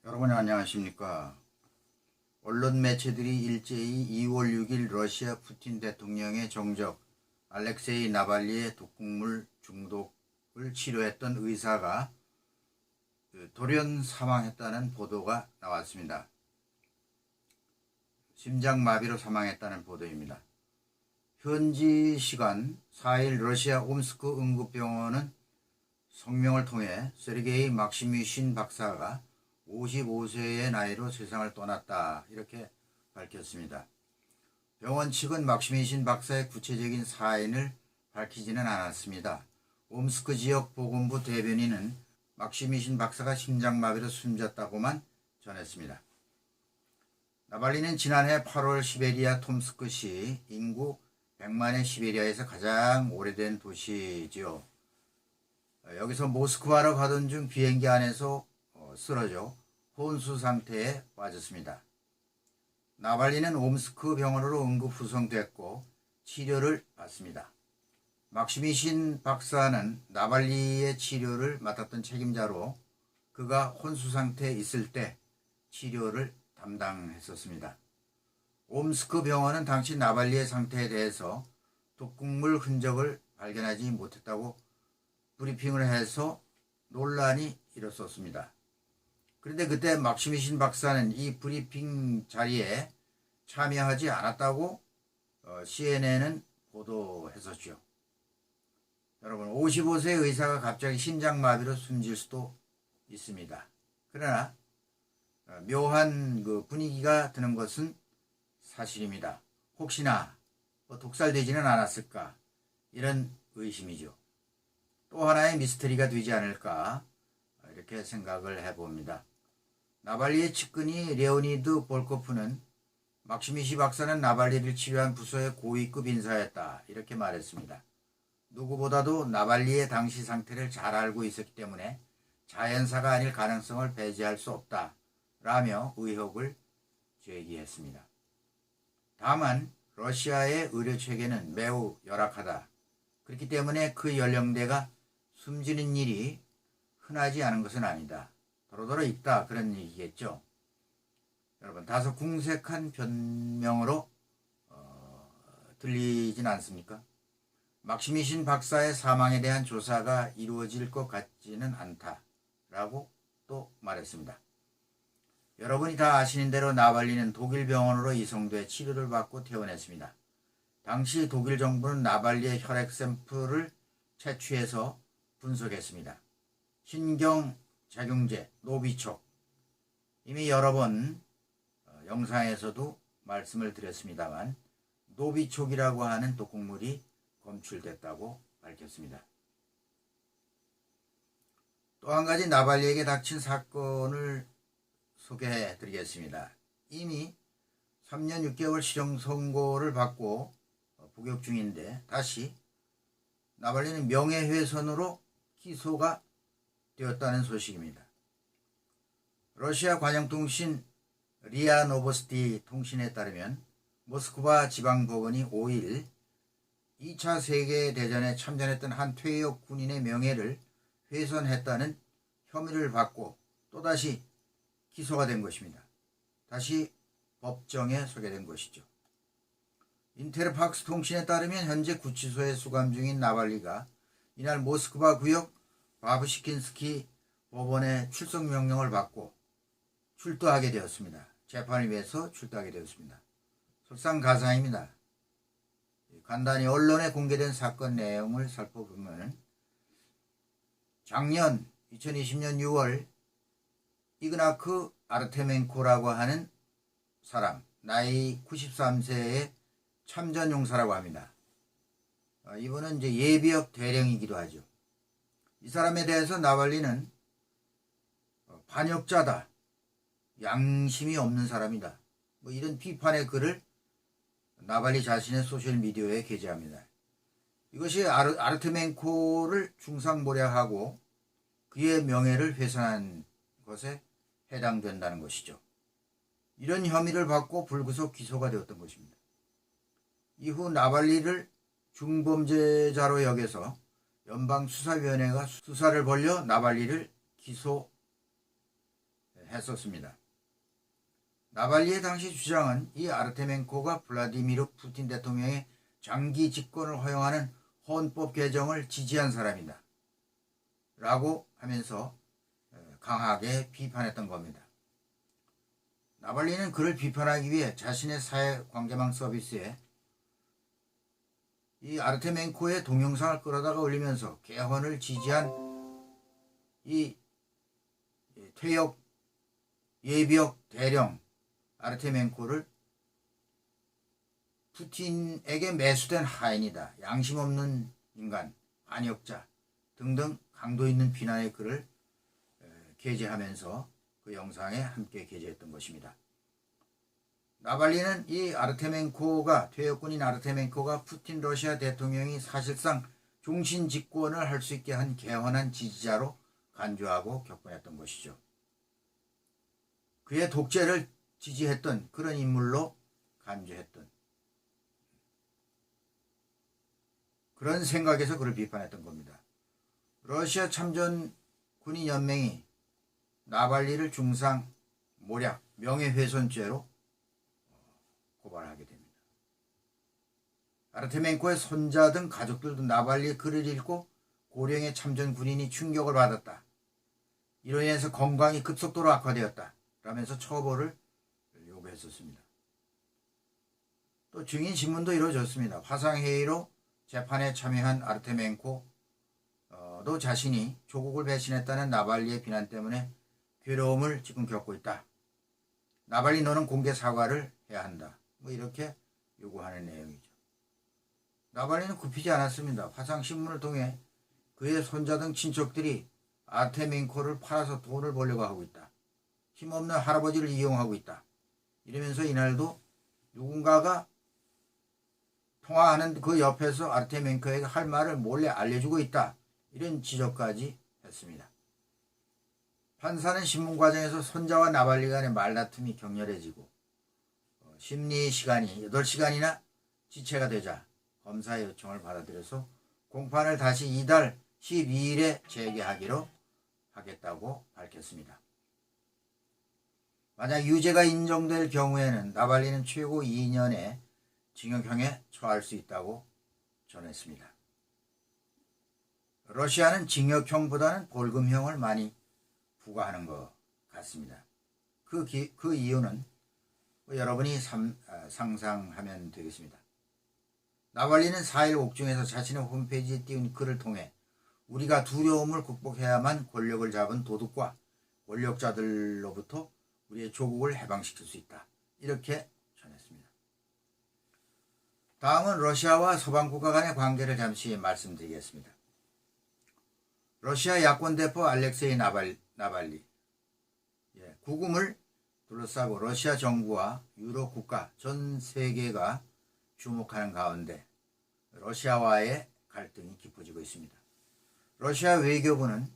여러분 안녕하십니까. 언론 매체들이 일제히 2월 6일 러시아 푸틴 대통령의 정적 알렉세이 나발리의 독극물 중독을 치료했던 의사가 돌연 사망했다는 보도가 나왔습니다. 심장마비로 사망했다는 보도입니다. 현지 시간 4일 러시아 옴스크 응급병원은 성명을 통해 세르게이 막시미신 박사가 55세의 나이로 세상을 떠났다 이렇게 밝혔습니다. 병원 측은 막시미신 박사의 구체적인 사인을 밝히지는 않았습니다. 옴스크 지역 보건부 대변인은 막시미신 박사가 심장마비로 숨졌다고만 전했습니다. 나발리는 지난해 8월 시베리아 톰스크시 인구 100만의 시베리아에서 가장 오래된 도시지요. 여기서 모스크바로 가던 중 비행기 안에서 쓰러져 혼수 상태에 빠졌습니다. 나발리는 옴스크 병원으로 응급 후송됐고 치료를 받습니다. 막시미신 박사는 나발리의 치료를 맡았던 책임자로 그가 혼수 상태에 있을 때 치료를 담당했었습니다. 옴스크 병원은 당시 나발리의 상태에 대해서 독극물 흔적을 발견하지 못했다고 브리핑을 해서 논란이 일었었습니다. 그런데 그때 막시미신 박사는 이 브리핑 자리에 참여하지 않았다고 CNN은 보도했었죠. 여러분 55세 의사가 갑자기 심장마비로 숨질 수도 있습니다. 그러나 묘한 그 분위기가 드는 것은 사실입니다. 혹시나 독살되지는 않았을까 이런 의심이죠. 또 하나의 미스터리가 되지 않을까 이렇게 생각을 해봅니다. 나발리의 측근이 레오니드 볼코프는 막시미시 박사는 나발리를 치료한 부서의 고위급 인사였다 이렇게 말했습니다. 누구보다도 나발리의 당시 상태를 잘 알고 있었기 때문에 자연사가 아닐 가능성을 배제할 수 없다라며 의혹을 제기했습니다. 다만 러시아의 의료체계는 매우 열악하다. 그렇기 때문에 그 연령대가 숨지는 일이 흔하지 않은 것은 아니다. 도로도로 있다 그런 얘기겠죠. 여러분 다소 궁색한 변명으로 들리진 않습니까? 막시미신 박사의 사망에 대한 조사가 이루어질 것 같지는 않다라고 또 말했습니다. 여러분이 다 아시는 대로 나발리는 독일 병원으로 이송돼 치료를 받고 퇴원했습니다. 당시 독일 정부는 나발리의 혈액 샘플을 채취해서 분석했습니다. 신경작용제, 노비촉. 이미 여러 번 영상에서도 말씀을 드렸습니다만 노비촉이라고 하는 독극물이 검출됐다고 밝혔습니다. 또 한 가지 나발리에게 닥친 사건을 소개해 드리겠습니다. 이미 3년 6개월 실형 선고를 받고 복역 중인데 다시 나발리는 명예훼손으로 기소가 되었다는 소식입니다. 러시아 관영통신 리아 노보스티 통신에 따르면 모스크바 지방법원이 5일 2차 세계대전에 참전했던 한 퇴역 군인의 명예를 훼손했다는 혐의를 받고 또다시 기소가 된 것입니다. 다시 법정에 서게 된 것이죠. 인테르팍스 통신에 따르면 현재 구치소에 수감 중인 나발리가 이날 모스크바 구역 바브시킨스키 법원의 출석 명령을 받고 출두하게 되었습니다. 재판을 위해서 출두하게 되었습니다. 설상가상입니다. 간단히 언론에 공개된 사건 내용을 살펴보면 작년 2020년 6월 이그나크 아르테멘코라고 하는 사람, 나이 93세의 참전용사라고 합니다. 이분은 이제 예비역 대령이기도 하죠. 이 사람에 대해서 나발리는 반역자다, 양심이 없는 사람이다, 이런 비판의 글을 나발리 자신의 소셜미디어에 게재합니다. 이것이 아르테멘코를 중상모략하고 그의 명예를 훼손한 것에 해당된다는 것이죠. 이런 혐의를 받고 불구속 기소가 되었던 것입니다. 이후 나발리를 중범죄자로 여겨서 연방수사위원회가 수사를 벌여 나발리를 기소했습니다. 했었습니다. 나발리의 당시 주장은 이 아르테멘코가 블라디미르 푸틴 대통령의 장기 집권을 허용하는 헌법 개정을 지지한 사람이다 라고 하면서 강하게 비판했던 겁니다. 나발리는 그를 비판하기 위해 자신의 사회관계망 서비스에 이 아르테멘코의 동영상을 끌어다가 올리면서 개헌을 지지한 이 퇴역 예비역 대령 아르테멘코를 푸틴에게 매수된 하인이다, 양심 없는 인간, 반역자 등등 강도 있는 비난의 글을 게재하면서 그 영상에 함께 게재했던 것입니다. 나발리는 이 아르테멘코가 퇴역군인 아르테멘코가 푸틴 러시아 대통령이 사실상 종신 집권을 할 수 있게 한 개헌한 지지자로 간주하고 격분했던 것이죠. 그의 독재를 지지했던 그런 인물로 간주했던 그런 생각에서 그를 비판했던 겁니다. 러시아 참전 군인 연맹이 나발리를 중상 모략 명예훼손죄로 고발하게 됩니다. 아르테멘코의 손자 등 가족들도 나발리의 글을 읽고 고령의 참전 군인이 충격을 받았다, 이로 인해서 건강이 급속도로 악화되었다 라면서 처벌을 요구했었습니다. 또 증인 신문도 이루어졌습니다. 화상회의로 재판에 참여한 아르테멘코도 자신이 조국을 배신했다는 나발리의 비난 때문에 괴로움을 지금 겪고 있다, 나발리 너는 공개 사과를 해야 한다, 이렇게 요구하는 내용이죠. 나발리는 굽히지 않았습니다. 화상신문을 통해 그의 손자 등 친척들이 아르테멘코를 팔아서 돈을 벌려고 하고 있다, 힘없는 할아버지를 이용하고 있다, 이러면서 이날도 누군가가 통화하는 그 옆에서 아르테멘코에게 할 말을 몰래 알려주고 있다, 이런 지적까지 했습니다. 판사는 신문 과정에서 손자와 나발리 간의 말다툼이 격렬해지고 심리 시간이 8시간이나 지체가 되자 검사의 요청을 받아들여서 공판을 다시 이달 12일에 재개하기로 하겠다고 밝혔습니다. 만약 유죄가 인정될 경우에는 나발리는 최고 2년의 징역형에 처할 수 있다고 전했습니다. 러시아는 징역형보다는 벌금형을 많이 부과하는 것 같습니다. 그 이유는 여러분이 상상하면 되겠습니다. 나발리는 4일 옥중에서 자신의 홈페이지에 띄운 글을 통해 우리가 두려움을 극복해야만 권력을 잡은 도둑과 권력자들로부터 우리의 조국을 해방시킬 수 있다, 이렇게 전했습니다. 다음은 러시아와 서방국가 간의 관계를 잠시 말씀드리겠습니다. 러시아 야권 대표 알렉세이 나발리, 구금을 둘러싸고 러시아 정부와 유럽 국가 전 세계가 주목하는 가운데 러시아와의 갈등이 깊어지고 있습니다. 러시아 외교부는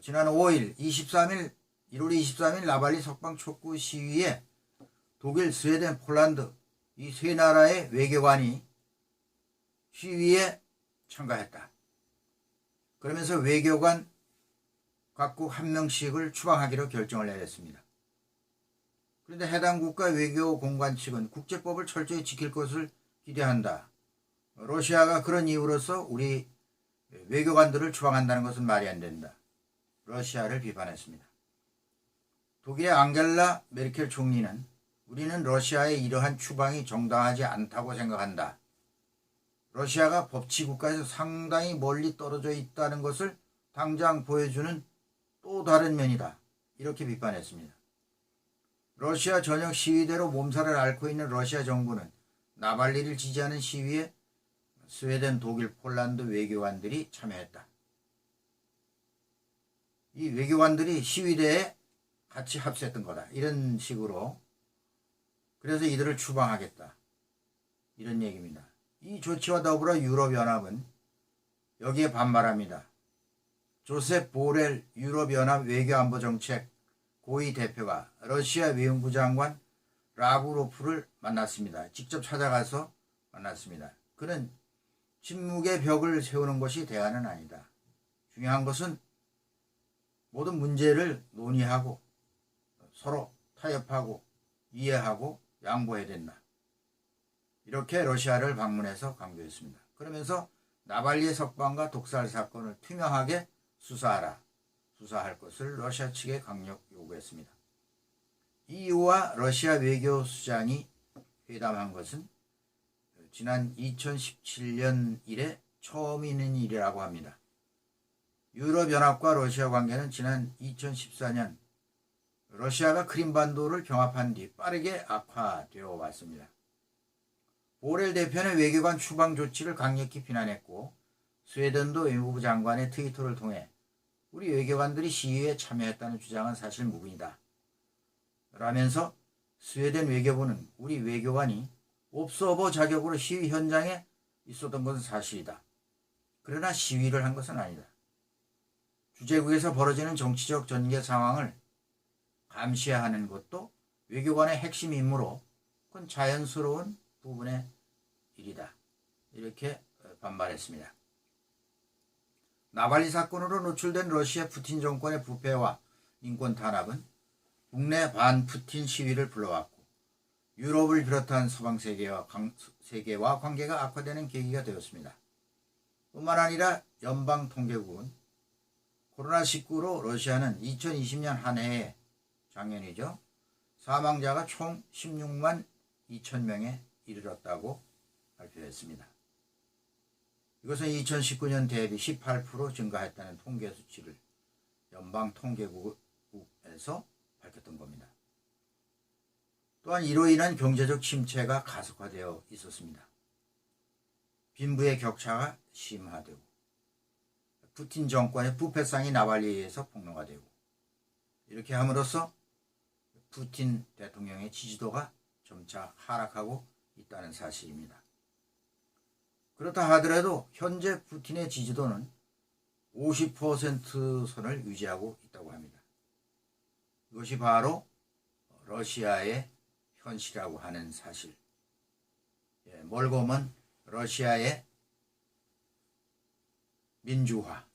지난 1월 23일 나발리 석방 촉구 시위에 독일, 스웨덴, 폴란드 이 세 나라의 외교관이 시위에 참가했다, 그러면서 외교관 각국 한 명씩을 추방하기로 결정을 내렸습니다. 그런데 해당 국가 외교 공관 측은 국제법을 철저히 지킬 것을 기대한다, 러시아가 그런 이유로서 우리 외교관들을 추방한다는 것은 말이 안 된다, 러시아를 비판했습니다. 독일의 앙겔라 메르켈 총리는 우리는 러시아의 이러한 추방이 정당하지 않다고 생각한다, 러시아가 법치국가에서 상당히 멀리 떨어져 있다는 것을 당장 보여주는 또 다른 면이다, 이렇게 비판했습니다. 러시아 전역 시위대로 몸살을 앓고 있는 러시아 정부는 나발리를 지지하는 시위에 스웨덴, 독일, 폴란드 외교관들이 참여했다, 이 외교관들이 시위대에 같이 합세했던 거다, 이런 식으로, 그래서 이들을 추방하겠다, 이런 얘기입니다. 이 조치와 더불어 유럽연합은 여기에 반발합니다. 조셉 보렐 유럽연합 외교안보정책 고위 대표가 러시아 외무부 장관 라브로프를 만났습니다. 직접 찾아가서 만났습니다. 그는 침묵의 벽을 세우는 것이 대안은 아니다, 중요한 것은 모든 문제를 논의하고 서로 타협하고 이해하고 양보해야 된다. 이렇게 러시아를 방문해서 강조했습니다. 그러면서 나발리의 석방과 독살 사건을 투명하게 수사할 것을 러시아 측에 강력 요구했습니다. EU와 러시아 외교수장이 회담한 것은 지난 2017년 이래 처음 있는 일이라고 합니다. 유럽연합과 러시아 관계는 지난 2014년 러시아가 크림반도를 병합한 뒤 빠르게 악화되어 왔습니다. 보렐 대표는 외교관 추방 조치를 강력히 비난했고 스웨덴도 외무부 장관의 트위터를 통해 우리 외교관들이 시위에 참여했다는 주장은 사실 무근이다 라면서 스웨덴 외교부는 우리 외교관이 옵서버 자격으로 시위 현장에 있었던 것은 사실이다. 그러나 시위를 한 것은 아니다. 주재국에서 벌어지는 정치적 전개 상황을 감시해야 하는 것도 외교관의 핵심 임무로 그건 자연스러운 부분의 일이다. 이렇게 반발했습니다. 나발리 사건으로 노출된 러시아 푸틴 정권의 부패와 인권 탄압은 국내 반푸틴 시위를 불러왔고 유럽을 비롯한 서방 세계와 관계가 악화되는 계기가 되었습니다. 뿐만 아니라 연방통계국은 코로나19로 러시아는 2020년 한 해에 작년이죠. 사망자가 총 16만 2천 명에 이르렀다고 발표했습니다. 이것은 2019년 대비 18% 증가했다는 통계 수치를 연방통계국에서 밝혔던 겁니다. 또한 이로 인한 경제적 침체가 가속화되어 있었습니다. 빈부의 격차가 심화되고 푸틴 정권의 부패상이 나발리에 의해서 폭로가 되고 이렇게 함으로써 푸틴 대통령의 지지도가 점차 하락하고 있다는 사실입니다. 그렇다 하더라도 현재 푸틴의 지지도는 50% 선을 유지하고 있다고 합니다. 이것이 바로 러시아의 현실이라고 하는 사실. 멀고 먼 러시아의 민주화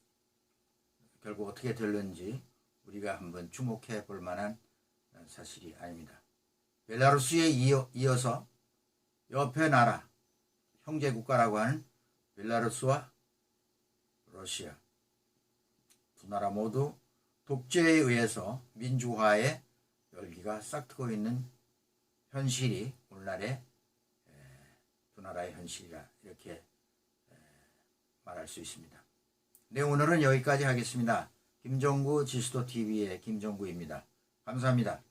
결국 어떻게 될는지 우리가 한번 주목해 볼 만한 사실이 아닙니다. 벨라루스에 이어서 옆에 나라 형제국가라고 하는 벨라루스와 러시아 두 나라 모두 독재에 의해서 민주화의 열기가 싹트고 있는 현실이 오늘날의 두 나라의 현실이라 이렇게 말할 수 있습니다. 네, 오늘은 여기까지 하겠습니다. 김정구 지수도TV의 김정구입니다. 감사합니다.